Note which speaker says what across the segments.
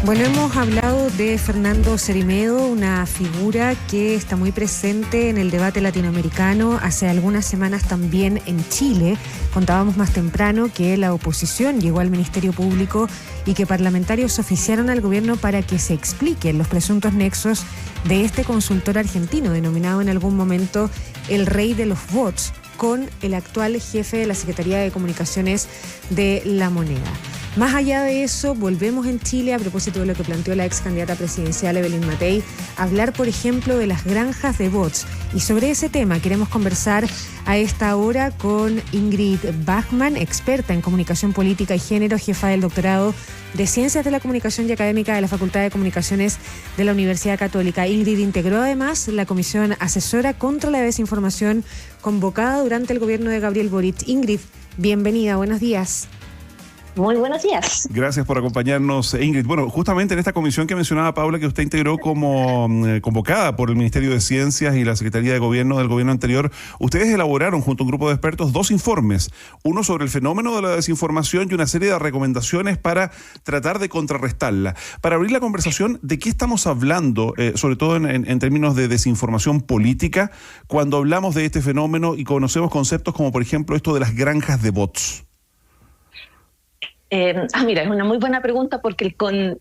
Speaker 1: Bueno, hemos hablado de Fernando Cerime-do, una figura que está muy presente en el debate latinoamericano, hace algunas semanas también en Chile. Contábamos más temprano que la oposición llegó al Ministerio Público y que parlamentarios oficiaron al gobierno para que se expliquen los presuntos nexos de este consultor argentino, denominado en algún momento el rey de los bots, con el actual jefe de la Secretaría de Comunicaciones de La Moneda. Más allá de eso, volvemos en Chile, a propósito de lo que planteó la ex candidata presidencial Evelyn Matei, a hablar, por ejemplo, de las granjas de bots. Y sobre ese tema queremos conversar a esta hora con Ingrid Bachmann, experta en comunicación política y género, jefa del doctorado de Ciencias de la Comunicación y Académica de la Facultad de Comunicaciones de la Universidad Católica. Ingrid integró además la Comisión Asesora contra la Desinformación convocada durante el gobierno de Gabriel Boric. Ingrid, bienvenida, buenos días.
Speaker 2: Muy buenos días.
Speaker 3: Gracias por acompañarnos, Ingrid. Bueno, justamente en esta comisión que mencionaba Paula, que usted integró como convocada por el Ministerio de Ciencias y la Secretaría de Gobierno del gobierno anterior, ustedes elaboraron junto a un grupo de expertos 2 informes, uno sobre el fenómeno de la desinformación y una serie de recomendaciones para tratar de contrarrestarla. Para abrir la conversación, ¿de qué estamos hablando, sobre todo en términos de desinformación política, cuando hablamos de este fenómeno y conocemos conceptos como, por ejemplo, esto de las granjas de bots?
Speaker 2: Mira, es una muy buena pregunta porque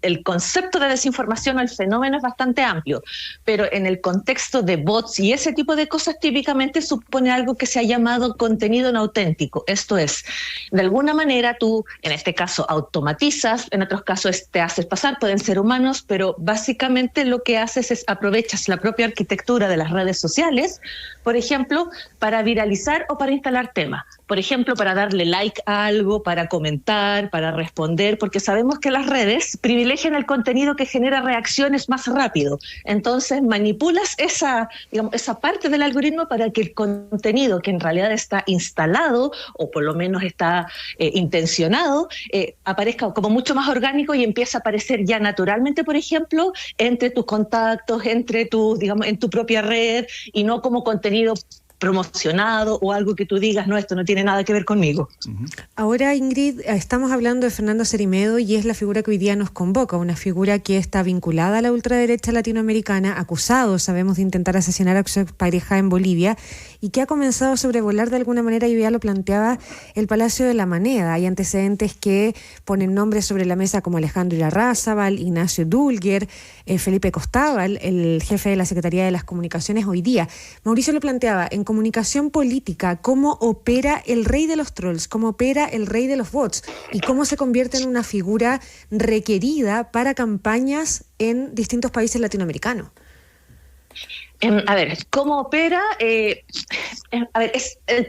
Speaker 2: el concepto de desinformación o el fenómeno es bastante amplio, pero en el contexto de bots y ese tipo de cosas típicamente supone algo que se ha llamado contenido no auténtico. Esto es, de alguna manera tú, en este caso, automatizas, en otros casos te haces pasar, pueden ser humanos, pero básicamente lo que haces es aprovechas la propia arquitectura de las redes sociales, por ejemplo, para viralizar o para instalar temas. Por ejemplo, para darle like a algo, para comentar, para responder, porque sabemos que las redes privilegian el contenido que genera reacciones más rápido. Entonces manipulas esa parte del algoritmo para que el contenido que en realidad está instalado, o por lo menos está intencionado, aparezca como mucho más orgánico y empieza a aparecer ya naturalmente, por ejemplo, entre tus contactos, en tu propia red, y no como contenido promocionado o algo que tú digas, no, esto no tiene nada que ver conmigo.
Speaker 1: Ahora, Ingrid, estamos hablando de Fernando Cerime-do y es la figura que hoy día nos convoca, una figura que está vinculada a la ultraderecha latinoamericana, acusado, sabemos, de intentar asesinar a su pareja en Bolivia, y que ha comenzado a sobrevolar de alguna manera, y ya lo planteaba, el Palacio de la Moneda. Hay antecedentes que ponen nombres sobre la mesa como Alejandro Irarrázaval, Ignacio Dulger, Felipe Costábal, el jefe de la Secretaría de las Comunicaciones hoy día. Mauricio lo planteaba, en comunicación política, cómo opera el rey de los trolls, cómo opera el rey de los bots y cómo se convierte en una figura requerida para campañas en distintos países latinoamericanos.
Speaker 2: A ver, ¿cómo opera? El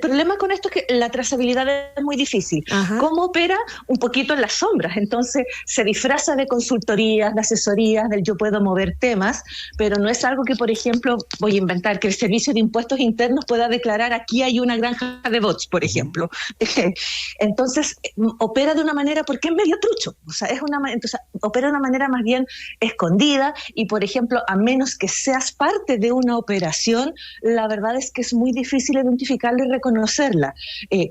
Speaker 2: problema con esto es que la trazabilidad es muy difícil. Ajá. ¿Cómo opera? Un poquito en las sombras. Entonces se disfraza de consultorías, de asesorías, del yo puedo mover temas, pero no es algo que, por ejemplo, voy a inventar, que el Servicio de Impuestos Internos pueda declarar aquí hay una granja de bots, por ejemplo. Entonces opera de una manera, porque es medio trucho. Entonces opera de una manera más bien escondida y, por ejemplo, a menos que seas parte de una operación, la verdad es que es muy difícil identificarla y reconocerla.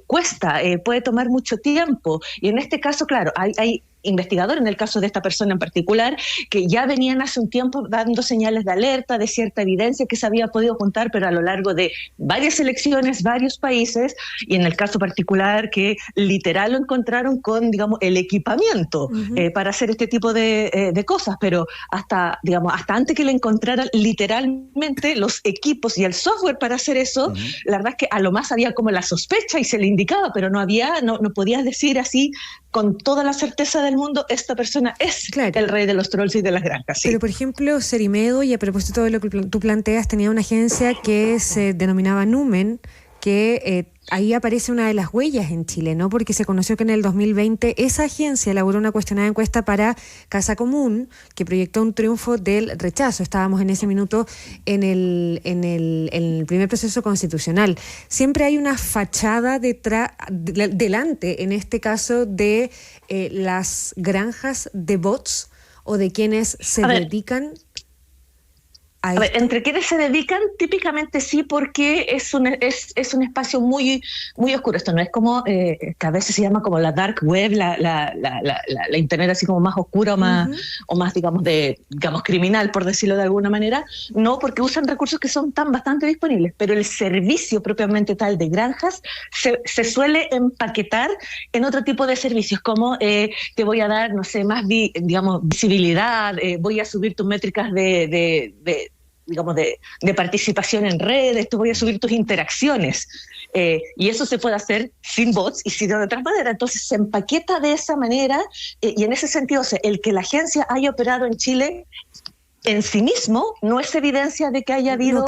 Speaker 2: Cuesta, puede tomar mucho tiempo, y en este caso, claro, hay investigadores, en el caso de esta persona en particular, que ya venían hace un tiempo dando señales de alerta, de cierta evidencia que se había podido juntar, pero a lo largo de varias elecciones, varios países, y en el caso particular que literal lo encontraron con, el equipamiento para hacer este tipo de cosas, pero hasta antes que le encontraran literalmente los equipos y el software para hacer eso, la verdad es que a lo más había como la sospecha y se le indicaba, pero no podías decir así con toda la certeza del mundo, esta persona es el rey de los trolls y de las granjas. Sí.
Speaker 1: Pero, por ejemplo, Cerime-do, y a propósito de lo que tú planteas, tenía una agencia que se denominaba Numen, que ahí aparece una de las huellas en Chile, ¿no? Porque se conoció que en el 2020 esa agencia elaboró una cuestionada encuesta para Casa Común que proyectó un triunfo del rechazo. Estábamos en ese minuto en el primer proceso constitucional. Siempre hay una fachada delante, en este caso, de las granjas de bots o de quienes se dedican
Speaker 2: A ver, entre quienes se dedican, típicamente sí, porque es un espacio muy, muy oscuro. Esto no es como, que a veces se llama como la dark web, la internet así como más oscura o más digamos, criminal, por decirlo de alguna manera. No, porque usan recursos que son bastante disponibles, pero el servicio propiamente tal de granjas se suele empaquetar en otro tipo de servicios, como te voy a dar, no sé, más visibilidad, voy a subir tus métricas de participación en redes, te voy a subir tus interacciones. Y eso se puede hacer sin bots y sin de otra manera. Entonces se empaqueta de esa manera y en ese sentido, o sea, el que la agencia haya operado en Chile en sí mismo no es evidencia de que haya habido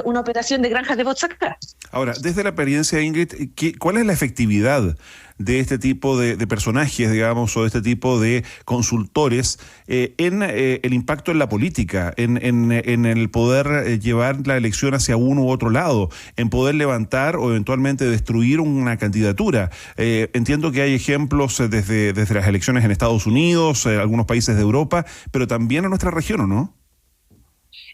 Speaker 2: una operación de granjas de bots acá.
Speaker 3: Ahora, desde la experiencia, Ingrid, ¿cuál es la efectividad de este tipo de personajes, digamos, o de este tipo de consultores en el impacto en la política, en el poder llevar la elección hacia uno u otro lado, en poder levantar o eventualmente destruir una candidatura? Entiendo que hay ejemplos desde las elecciones en Estados Unidos, algunos países de Europa, pero también en nuestra región, ¿o no?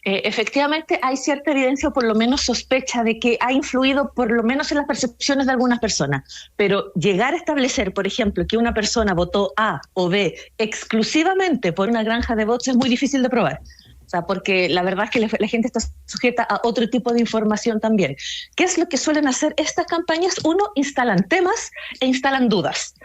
Speaker 2: Efectivamente hay cierta evidencia o por lo menos sospecha de que ha influido por lo menos en las percepciones de algunas personas, pero llegar a establecer, por ejemplo, que una persona votó A o B exclusivamente por una granja de bots es muy difícil de probar. O sea, porque la verdad es que la gente está sujeta a otro tipo de información también. ¿Qué es lo que suelen hacer estas campañas? Uno, instalan temas e instalan dudas.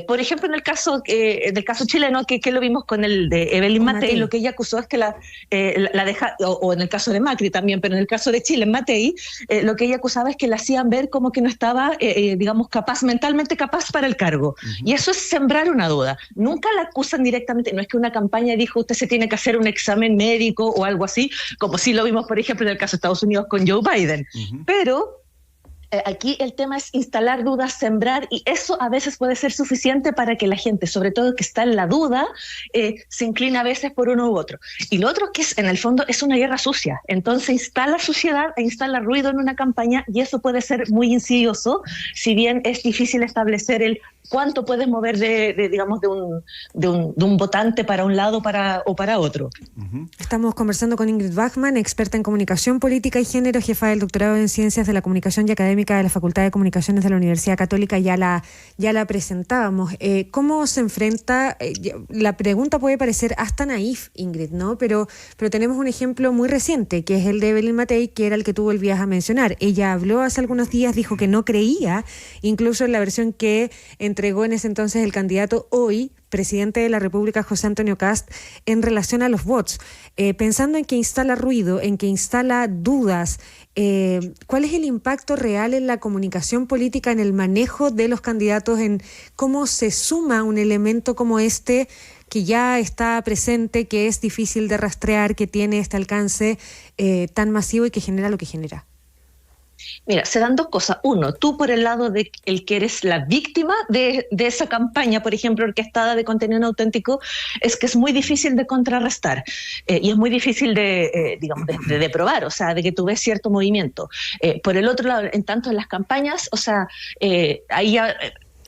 Speaker 2: Por ejemplo, en el caso del caso chileno, que lo vimos con el de Evelyn Matei, lo que ella acusó es que la deja, o en el caso de Macri también, pero en el caso de Chile, Matei, lo que ella acusaba es que la hacían ver como que no estaba, digamos, mentalmente capaz para el cargo. Y eso es sembrar una duda. Nunca la acusan directamente, no es que una campaña dijo usted se tiene que hacer un examen médico o algo así, como sí lo vimos, por ejemplo, en el caso de Estados Unidos con Joe Biden. Pero aquí el tema es instalar dudas, sembrar, y eso a veces puede ser suficiente para que la gente, sobre todo que está en la duda, se inclina a veces por uno u otro. Y lo otro que es, en el fondo, es una guerra sucia. Entonces instala suciedad e instala ruido en una campaña y eso puede ser muy insidioso, si bien es difícil establecer el cuánto puedes mover de un votante para un lado o para otro.
Speaker 1: Estamos conversando con Ingrid Bachmann, experta en comunicación política y género, jefa del doctorado en Ciencias de la Comunicación y académica de la Facultad de Comunicaciones de la Universidad Católica. Ya la presentábamos. ¿Cómo se enfrenta? La pregunta puede parecer hasta naif, Ingrid, ¿no? Pero tenemos un ejemplo muy reciente, que es el de Evelyn Matei, que era el que tuvo el viaje a mencionar. Ella habló hace algunos días, dijo que no creía, incluso en la versión que entregó en ese entonces el candidato hoy, presidente de la República, José Antonio Kast, en relación a los bots. Pensando en que instala ruido, en que instala dudas, ¿cuál es el impacto real en la comunicación política, en el manejo de los candidatos, en cómo se suma un elemento como este que ya está presente, que es difícil de rastrear, que tiene este alcance tan masivo y que genera lo que genera?
Speaker 2: Mira, se dan dos cosas. Uno, tú por el lado de el que eres la víctima de esa campaña, por ejemplo, orquestada de contenido no auténtico, es que es muy difícil de contrarrestar y es muy difícil de probar, o sea, de que tú ves cierto movimiento. Por el otro lado, en tanto en las campañas, o sea, ahí ya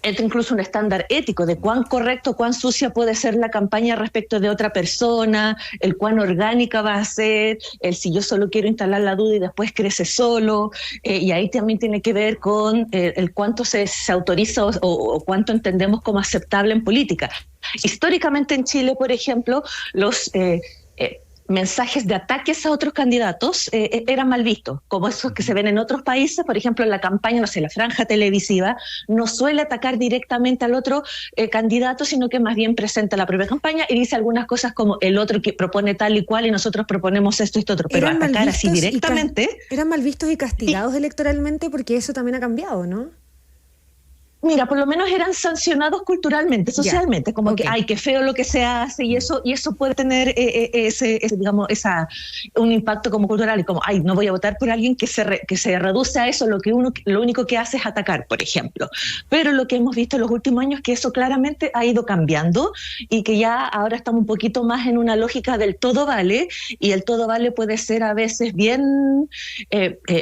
Speaker 2: entra incluso un estándar ético de cuán correcto, cuán sucia puede ser la campaña respecto de otra persona, el cuán orgánica va a ser, el si yo solo quiero instalar la duda y después crece solo, y ahí también tiene que ver con el cuánto se autoriza o cuánto entendemos como aceptable en política. Históricamente en Chile, por ejemplo, los mensajes de ataques a otros candidatos eran mal vistos, como esos que se ven en otros países. Por ejemplo, en la campaña, no sé, la franja televisiva no suele atacar directamente al otro candidato, sino que más bien presenta la propia campaña y dice algunas cosas como el otro que propone tal y cual y nosotros proponemos esto y esto otro, pero atacar así directamente...
Speaker 1: Eran mal vistos y castigados electoralmente, porque eso también ha cambiado, ¿no?
Speaker 2: Mira, por lo menos eran sancionados culturalmente, socialmente, como que, ay, qué feo lo que se hace, y eso puede tener un impacto como cultural, y como, ay, no voy a votar por alguien que se reduce a eso, lo único que hace es atacar, por ejemplo. Pero lo que hemos visto en los últimos años es que eso claramente ha ido cambiando, y que ya ahora estamos un poquito más en una lógica del todo vale, y el todo vale puede ser a veces bien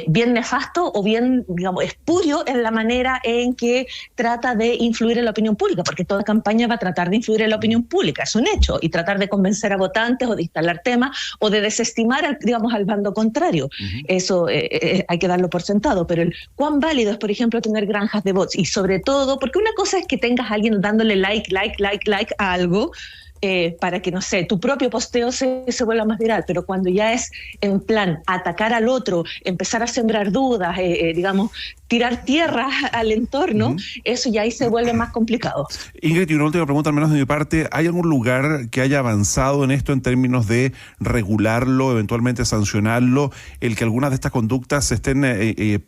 Speaker 2: nefasto o bien, digamos, espurio en la manera en que trata de influir en la opinión pública, porque toda campaña va a tratar de influir en la opinión pública, es un hecho, y tratar de convencer a votantes o de instalar temas o de desestimar, al bando contrario. Eso hay que darlo por sentado, pero cuán válido es, por ejemplo, tener granjas de bots, y sobre todo, porque una cosa es que tengas a alguien dándole like a algo, para que, no sé, tu propio posteo se vuelva más viral, pero cuando ya es en plan atacar al otro, empezar a sembrar dudas, tirar tierra al entorno, eso ya ahí se vuelve más complicado.
Speaker 3: Ingrid, y una última pregunta, al menos de mi parte, ¿hay algún lugar que haya avanzado en esto en términos de regularlo, eventualmente sancionarlo, el que algunas de estas conductas estén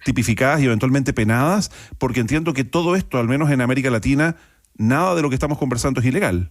Speaker 3: tipificadas y eventualmente penadas? Porque entiendo que todo esto, al menos en América Latina, nada de lo que estamos conversando es ilegal.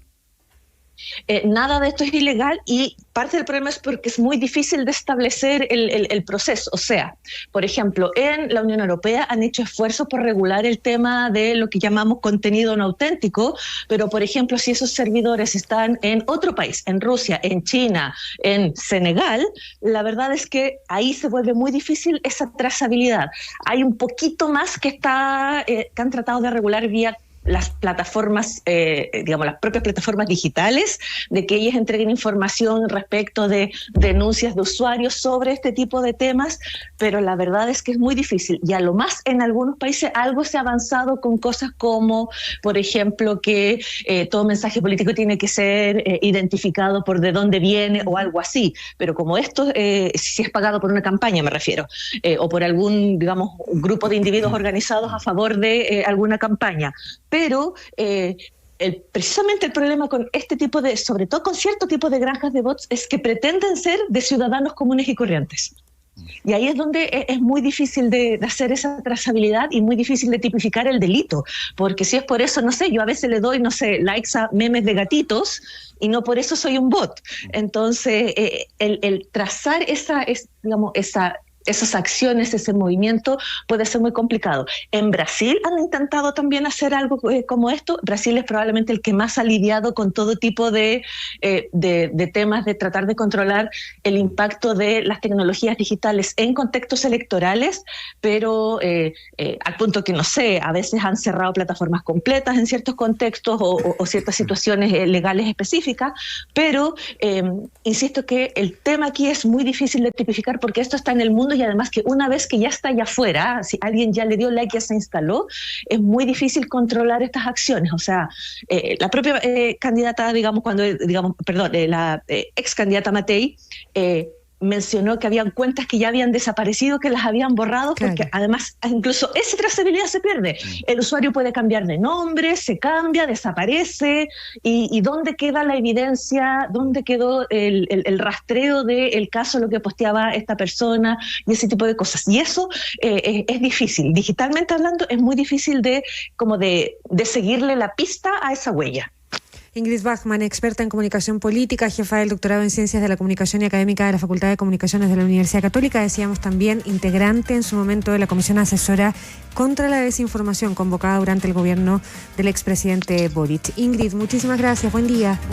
Speaker 2: Nada de esto es ilegal, y parte del problema es porque es muy difícil de establecer el proceso. O sea, por ejemplo, en la Unión Europea han hecho esfuerzos por regular el tema de lo que llamamos contenido no auténtico, pero por ejemplo, si esos servidores están en otro país, en Rusia, en China, en Senegal, la verdad es que ahí se vuelve muy difícil esa trazabilidad. Hay un poquito más que han tratado de regular vía las plataformas, las propias plataformas digitales, de que ellas entreguen información respecto de denuncias de usuarios sobre este tipo de temas, pero la verdad es que es muy difícil. Y a lo más en algunos países algo se ha avanzado con cosas como, por ejemplo, que todo mensaje político tiene que ser identificado por de dónde viene o algo así, pero como esto, si es pagado por una campaña, me refiero, o por algún, grupo de individuos organizados a favor de alguna campaña. Pero precisamente el problema con este tipo sobre todo con cierto tipo de granjas de bots, es que pretenden ser de ciudadanos comunes y corrientes. Y ahí es donde es muy difícil de hacer esa trazabilidad y muy difícil de tipificar el delito. Porque si es por eso, no sé, yo a veces le doy, likes a memes de gatitos y no por eso soy un bot. Entonces, el trazar esas acciones, ese movimiento puede ser muy complicado. En Brasil han intentado también hacer algo como esto. Brasil es probablemente el que más ha lidiado con todo tipo de temas de tratar de controlar el impacto de las tecnologías digitales en contextos electorales, pero al punto que, no sé, a veces han cerrado plataformas completas en ciertos contextos o ciertas situaciones legales específicas, pero insisto que el tema aquí es muy difícil de tipificar porque esto está en el mundo, y además que una vez que ya está allá afuera, si alguien ya le dio like, ya se instaló, es muy difícil controlar estas acciones. O sea, la propia candidata, la ex candidata Matei, mencionó que habían cuentas que ya habían desaparecido, que las habían borrado, porque además incluso esa trazabilidad se pierde. El usuario puede cambiar de nombre, se cambia, desaparece, y ¿dónde queda la evidencia? ¿Dónde quedó el rastreo del caso, lo que posteaba esta persona y ese tipo de cosas? Y eso es difícil. Digitalmente hablando, es muy difícil de seguirle la pista a esa huella.
Speaker 1: Ingrid Bachmann, experta en comunicación política, jefa del doctorado en Ciencias de la Comunicación y académica de la Facultad de Comunicaciones de la Universidad Católica, decíamos también integrante en su momento de la Comisión Asesora contra la Desinformación convocada durante el gobierno del expresidente Boric. Ingrid, muchísimas gracias, buen día.